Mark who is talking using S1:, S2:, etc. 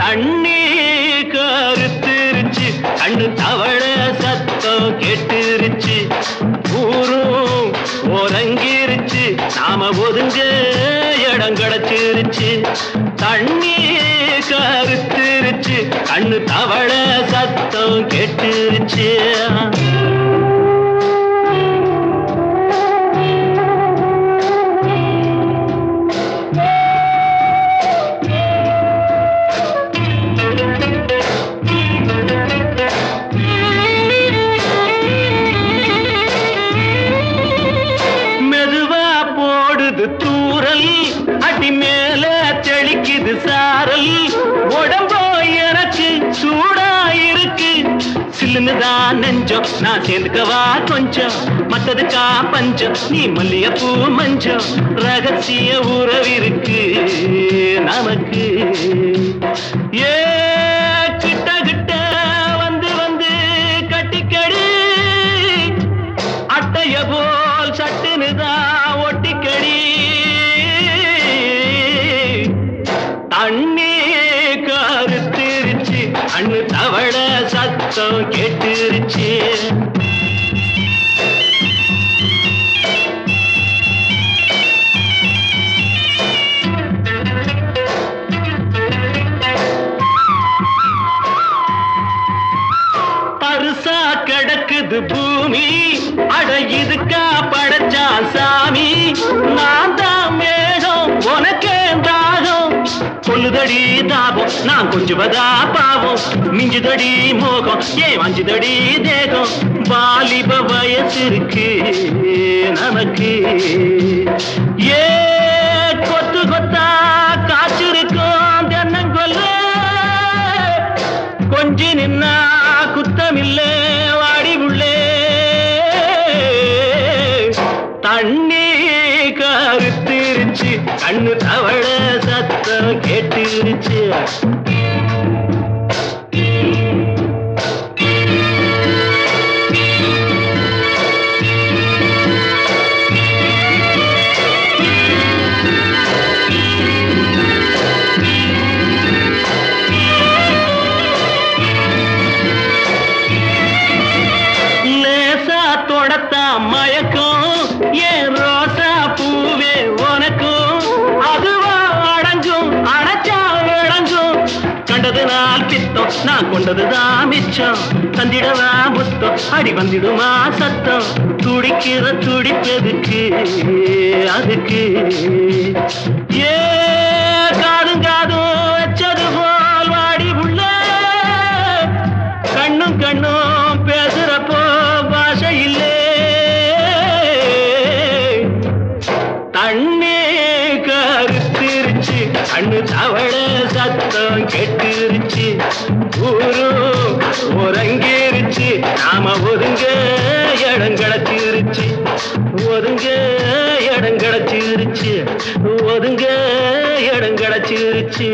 S1: தண்ணி கருத்துருச்சு கண்ணு தவள சத்தம் கேட்டுருச்சு ஊரும் ஒரங்கிருச்சு நாம ஒதுங்க இடம் கிடைச்சிருச்சு தண்ணி கருத்துருச்சு கண்ணு தவள சத்தம் கேட்டுருச்சு தூரல் அடி மேல தெளிக்குது சாரல் உடம்போ எனக்கு சூடா இருக்கு சில்லுன்னுதான் நெஞ்சம் நான் சேர்ந்துக்கவா கொஞ்சம் மத்ததுக்கா பஞ்சம் நீ மல்லிகைப்பூ மஞ்சம் ரகசிய உறவிருக்கு நமக்கு ஏ கிட்ட கிட்ட வந்து வந்து கட்டிக்கடி அட்டைய போல் சட்டுனுதான் ஒட்டிக்கடி தண்ணி கருத்துருச்சு அண்ணு தவள சத்தம் கேட்டுருச்சு பருசா கிடக்குது பூமி அட இதுக்கா படைச்சா சாமி நான் தான் மேகம் உனக்கே தாகம் சொல்லுதடி தாபம் நான் கொஞ்சுவதா பாவம் மிஞ்சுதடி மோகம் ஏன் வஞ்சுதடி தேகம் வாலிப வயசு இருக்கு நமக்கு ஏ கொத்து கொத்தா காய்ச்சிருக்கும் தென்னங்கொல்ல கொஞ்சி நின்னா குத்தமில்லை வாடி உள்ளே தண்ணி கருத்துருச்சு கண்ணு தவள சத்தம் கேட்டுருச்சு மயக்கம் ஏன் ரோசா பூவே உனக்கும் அதுவா அடங்கும் அடைச்சா விளங்கும் கண்டது நாள் பித்தம் நான் கொண்டதுதான் மிச்சம் தந்திடவா முத்தம் அடி வந்திடுமா சத்தம் துடிக்கிற துடிப்பதுக்கு அதுக்கு ஏ காதும் காதும் வச்சது போல் வாடி உள்ள கண்ணும் கண்ணும் பேசுறப்போ பாஷை இல்லை தண்ணி கருத்துருச்சு கண்ணு தவள சத்தம் கெட்டுருச்சு ஊரும் உறங்கிருச்சு நாம ஒதுங்க இடம் கிடைச்சிருச்சு ஒதுங்க இடம் கிடைச்சிருச்சு ஒதுங்க இடம் கிடைச்சிருச்சு